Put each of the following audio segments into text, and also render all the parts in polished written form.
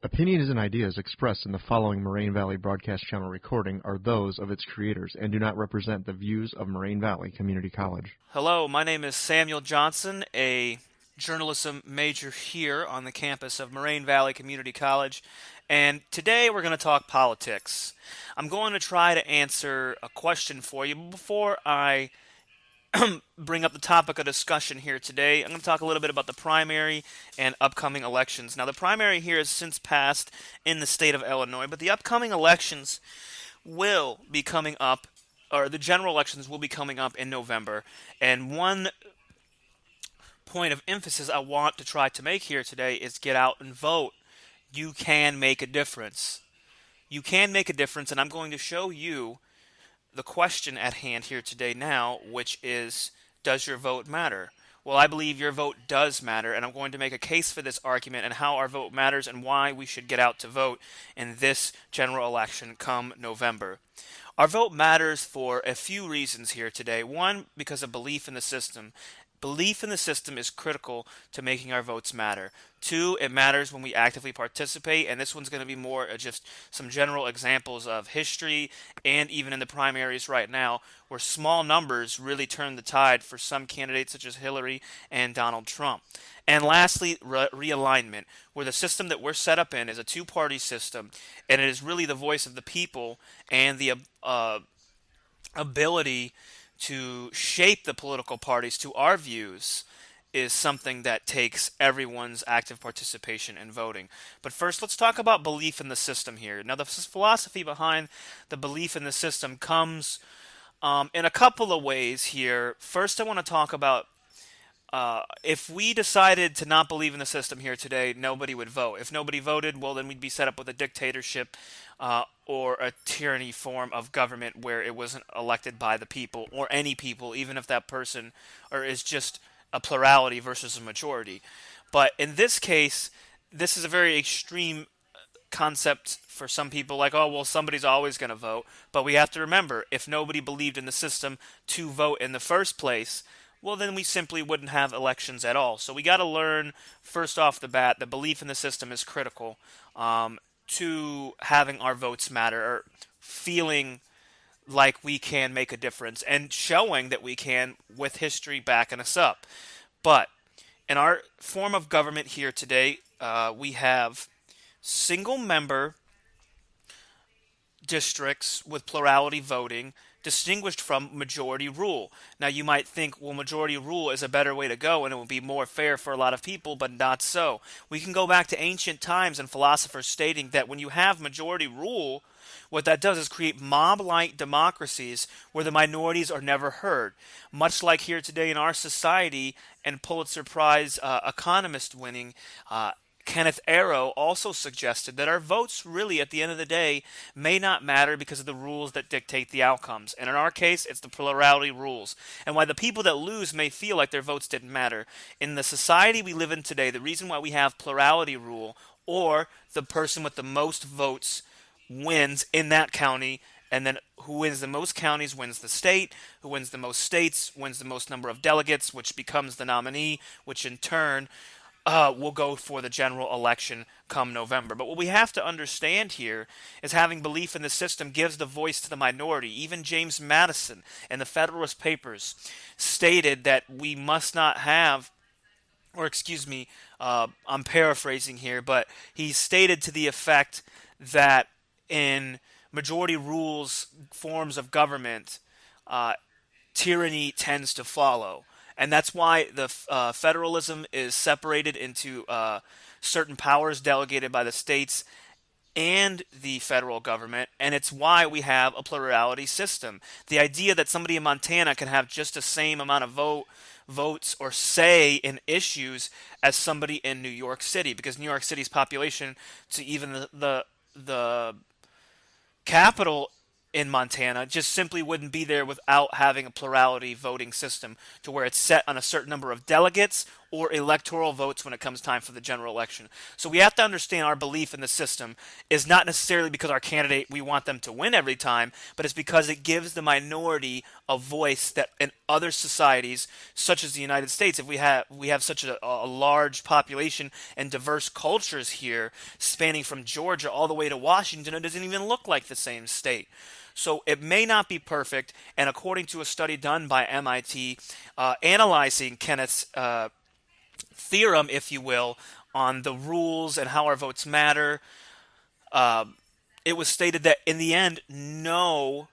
Opinions and ideas expressed in the following Moraine Valley Broadcast Channel recording are those of its creators and do not represent the views of Moraine Valley Community College. Hello, my name is Samuel Johnson, a journalism major here on the campus of Moraine Valley Community College, and today we're going to talk politics. I'm going to try to answer a question for you, but before I bring up the topic of discussion here today, I'm going to talk a little bit about the primary and upcoming elections. Now, the primary here has since passed in the state of Illinois, but the upcoming elections will be coming up, or the general elections will be coming up in November. And one point of emphasis I want to try to make here today is get out and vote. You can make a difference. You can make a difference, and I'm going to show you the question at hand here today now, which is, does your vote matter? Well, I believe your vote does matter, and I'm going to make a case for this argument and how our vote matters and why we should get out to vote in this general election come November. Our vote matters for a few reasons here today. One, because of belief in the system. Belief in the system is critical to making our votes matter. Two, it matters when we actively participate, and this one's going to be more just some general examples of history and even in the primaries right now, where small numbers really turn the tide for some candidates such as Hillary and Donald Trump. And lastly, realignment, where the system that we're set up in is a two-party system, and it is really the voice of the people and the ability to shape the political parties to our views is something that takes everyone's active participation in voting. But first, let's talk about belief in the system here. Now, the philosophy behind the belief in the system comes in a couple of ways here. First, I want to talk about if we decided to not believe in the system here today, nobody would vote. If nobody voted, well, then we'd be set up with a dictatorship or a tyranny form of government where it wasn't elected by the people or any people, even if that person or is just a plurality versus a majority. But in this case, this is a very extreme concept for some people, like, oh, well, somebody's always going to vote. But we have to remember, if nobody believed in the system to vote in the first place, well, then we simply wouldn't have elections at all. So we got to learn, first off the bat, that belief in the system is critical to having our votes matter, or feeling like we can make a difference, and showing that we can with history backing us up. But in our form of government here today, we have single-member districts with plurality voting, distinguished from majority rule. Now, you might think, well, majority rule is a better way to go and it will be more fair for a lot of people, but not so. We can go back to ancient times and philosophers stating that when you have majority rule, what that does is create mob-like democracies where the minorities are never heard. Much like here today in our society, and Pulitzer Prize economist winning Kenneth Arrow also suggested that our votes really, at the end of the day, may not matter because of the rules that dictate the outcomes. And in our case, it's the plurality rules. And why the people that lose may feel like their votes didn't matter. In the society we live in today, the reason why we have plurality rule, or the person with the most votes wins in that county, and then who wins the most counties wins the state, who wins the most states wins the most number of delegates, which becomes the nominee, which in turn will go for the general election come November. But what we have to understand here is having belief in the system gives the voice to the minority. Even James Madison in the Federalist Papers stated that we must not have, or excuse me, I'm paraphrasing here, but he stated to the effect that in majority rules forms of government, tyranny tends to follow. And that's why the federalism is separated into certain powers delegated by the states and the federal government, and it's why we have a plurality system. The idea that somebody in Montana can have just the same amount of votes or say in issues as somebody in New York City, because New York City's population to even the capital in Montana just simply wouldn't be there without having a plurality voting system to where it's set on a certain number of delegates or electoral votes when it comes time for the general election. So we have to understand our belief in the system is not necessarily because our candidate, we want them to win every time, but it's because it gives the minority a voice that in other societies, such as the United States, if we have such a large population and diverse cultures here, spanning from Georgia all the way to Washington, it doesn't even look like the same state. So it may not be perfect, and according to a study done by MIT, analyzing Kenneth's theorem, if you will, on the rules and how our votes matter, it was stated that in the end, no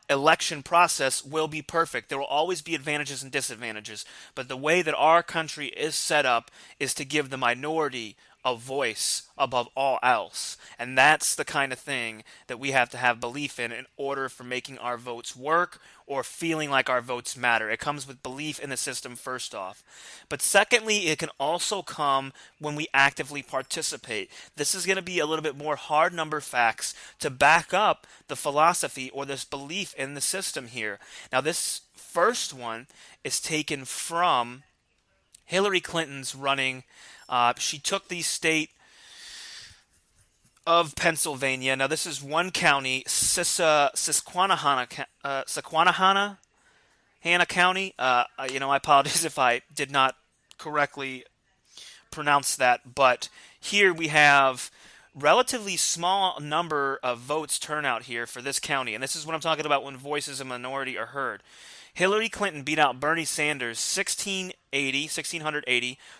election process will be perfect. There will always be advantages and disadvantages, but the way that our country is set up is to give the minority a voice above all else. And that's the kind of thing that we have to have belief in order for making our votes work or feeling like our votes matter. It comes with belief in the system first off. But secondly, it can also come when we actively participate. This is going to be a little bit more hard number facts to back up the philosophy or this belief in the system here. Now, this first one is taken from Hillary Clinton's running. She took the state of Pennsylvania. Now, this is one county, Susquehanna County. I apologize if I did not correctly pronounce that, but here we have relatively small number of votes turnout here for this county, and this is what I'm talking about when voices of minority are heard. Hillary Clinton beat out Bernie Sanders 1680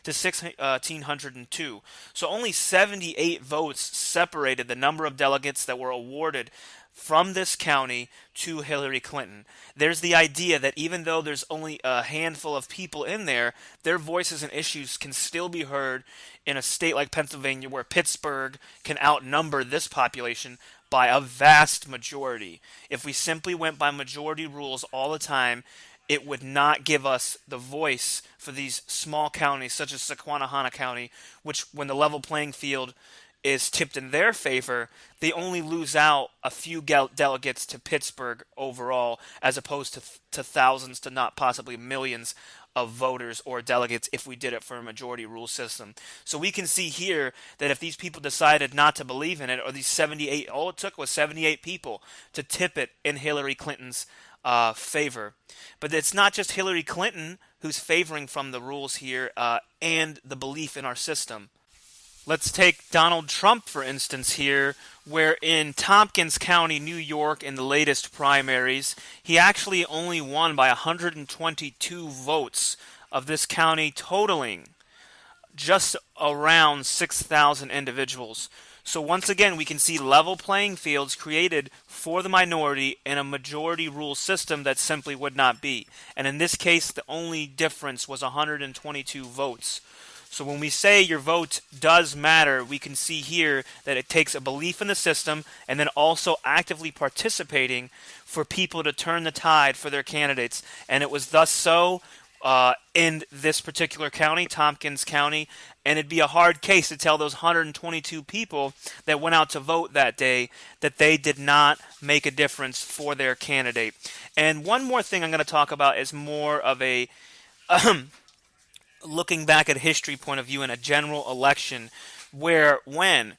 to 1602. So only 78 votes separated the number of delegates that were awarded from this county to Hillary Clinton. There's the idea that even though there's only a handful of people in there, their voices and issues can still be heard in a state like Pennsylvania, where Pittsburgh can outnumber this population by a vast majority. If we simply went by majority rules all the time, it would not give us the voice for these small counties such as Susquehanna County, which when the level playing field is tipped in their favor, they only lose out a few delegates to Pittsburgh overall, as opposed to thousands to not possibly millions of voters or delegates if we did it for a majority rule system. So we can see here that if these people decided not to believe in it, or these 78, all it took was 78 people to tip it in Hillary Clinton's favor. But it's not just Hillary Clinton who's favoring from the rules here and the belief in our system. Let's take Donald Trump, for instance, here, where in Tompkins County, New York, in the latest primaries, he actually only won by 122 votes of this county, totaling just around 6,000 individuals. So once again, we can see level playing fields created for the minority in a majority rule system that simply would not be. And in this case, the only difference was 122 votes. So when we say your vote does matter, we can see here that it takes a belief in the system and then also actively participating for people to turn the tide for their candidates. And it was thus so in this particular county, Tompkins County, and it'd be a hard case to tell those 122 people that went out to vote that day that they did not make a difference for their candidate. And one more thing I'm going to talk about is more of a looking back at history point of view in a general election, where when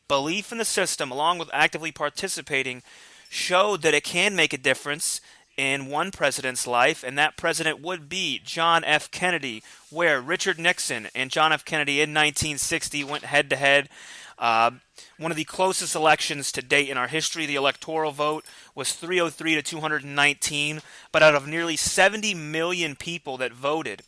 belief in the system along with actively participating showed that it can make a difference in one president's life, and that president would be John F. Kennedy, where Richard Nixon and John F. Kennedy in 1960 went head-to-head. One of the closest elections to date in our history. The electoral vote was 303 to 219, but out of nearly 70 million people that voted,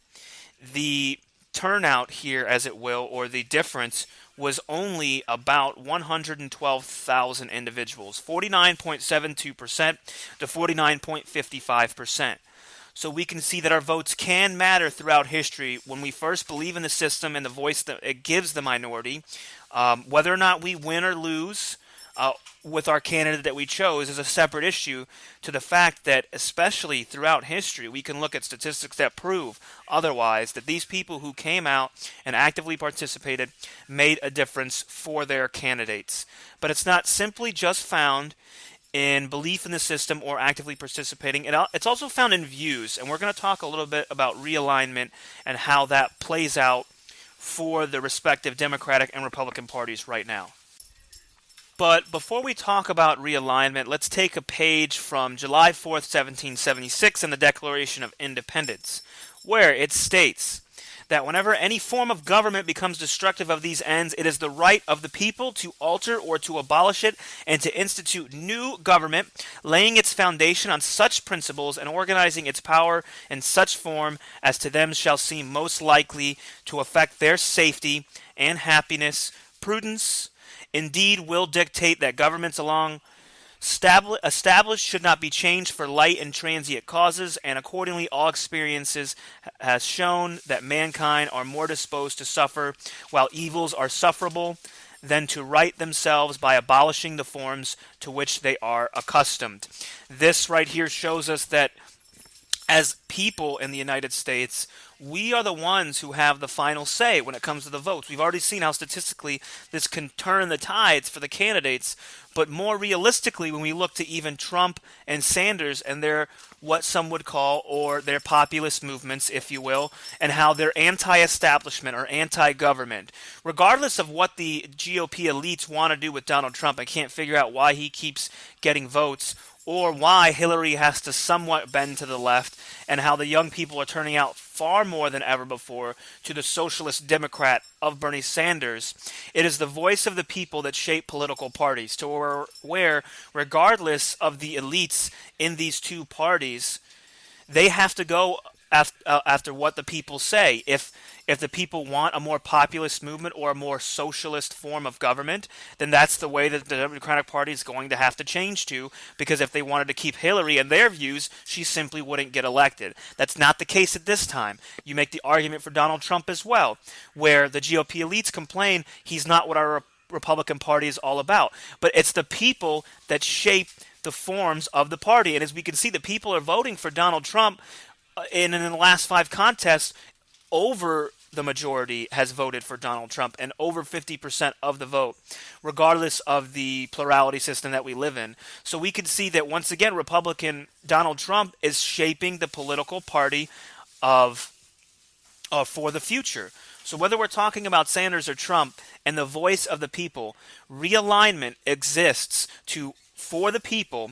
the turnout here, as it will, or the difference, was only about 112,000 individuals, 49.72% to 49.55%. So we can see that our votes can matter throughout history when we first believe in the system and the voice that it gives the minority. Whether or not we win or lose with our candidate that we chose is a separate issue to the fact that, especially throughout history, we can look at statistics that prove otherwise, that these people who came out and actively participated made a difference for their candidates. But it's not simply just found in belief in the system or actively participating. It's also found in views, and we're going to talk a little bit about realignment and how that plays out for the respective Democratic and Republican parties right now. But before we talk about realignment, let's take a page from July 4th, 1776 in the Declaration of Independence, where it states that whenever any form of government becomes destructive of these ends, it is the right of the people to alter or to abolish it and to institute new government, laying its foundation on such principles and organizing its power in such form as to them shall seem most likely to affect their safety and happiness. Prudence indeed will dictate that governments along established should not be changed for light and transient causes, and accordingly all experiences has shown that mankind are more disposed to suffer while evils are sufferable than to right themselves by abolishing the forms to which they are accustomed. This right here shows us that as people in the United States, we are the ones who have the final say when it comes to the votes. We've already seen how statistically this can turn the tides for the candidates, but more realistically, when we look to even Trump and Sanders and their what some would call, or their populist movements, if you will, and how they're anti-establishment or anti-government. Regardless of what the GOP elites want to do with Donald Trump, I can't figure out why he keeps getting votes, or why Hillary has to somewhat bend to the left, and how the young people are turning out far more than ever before to the socialist Democrat of Bernie Sanders. It is the voice of the people that shape political parties, to where regardless of the elites in these two parties, they have to go after what the people say. If the people want a more populist movement or a more socialist form of government, then that's the way that the Democratic Party is going to have to change to, because if they wanted to keep Hillary and their views, she simply wouldn't get elected. That's not the case at this time. You make the argument for Donald Trump as well, where the GOP elites complain he's not what our Republican Party is all about. But it's the people that shape the forms of the party. And as we can see, the people are voting for Donald Trump, and in the last 5 contests, over the majority has voted for Donald Trump, and over 50% of the vote, regardless of the plurality system that we live in. So we can see that once again, Republican Donald Trump is shaping the political party of for the future. So whether we're talking about Sanders or Trump and the voice of the people, realignment exists for the people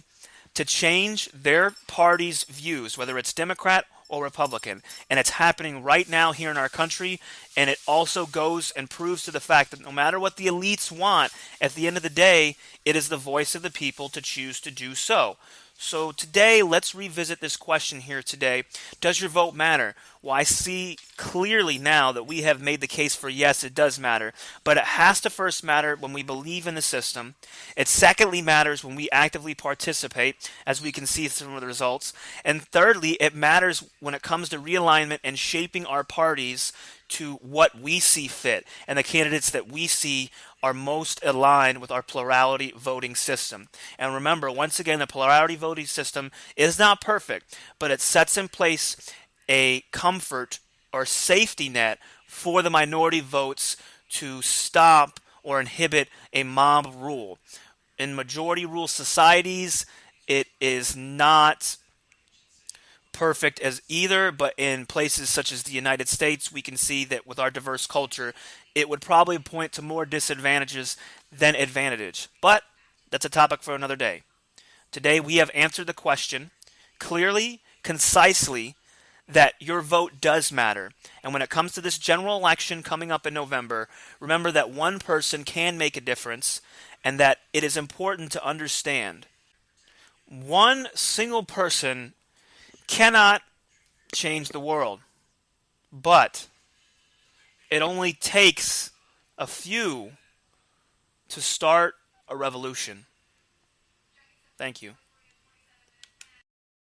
to change their party's views, whether it's Democrat or Republican. And it's happening right now here in our country. And it also goes and proves to the fact that no matter what the elites want, at the end of the day, it is the voice of the people to choose to do so. So today, let's revisit this question here today. Does your vote matter? Well, I see clearly now that we have made the case for yes, it does matter. But it has to first matter when we believe in the system. It secondly matters when we actively participate, as we can see from the results. And thirdly, it matters when it comes to realignment and shaping our parties to what we see fit and the candidates that we see are most aligned with our plurality voting system. And remember, once again, the plurality voting system is not perfect, but it sets in place a comfort or safety net for the minority votes to stop or inhibit a mob rule. In majority rule societies, it is not perfect as either, but in places such as the United States, we can see that with our diverse culture, it would probably point to more disadvantages than advantage. But that's a topic for another day. Today we have answered the question clearly, concisely, that your vote does matter. And when it comes to this general election coming up in November, remember that one person can make a difference, and that it is important to understand one single person cannot change the world, but it only takes a few to start a revolution. Thank you.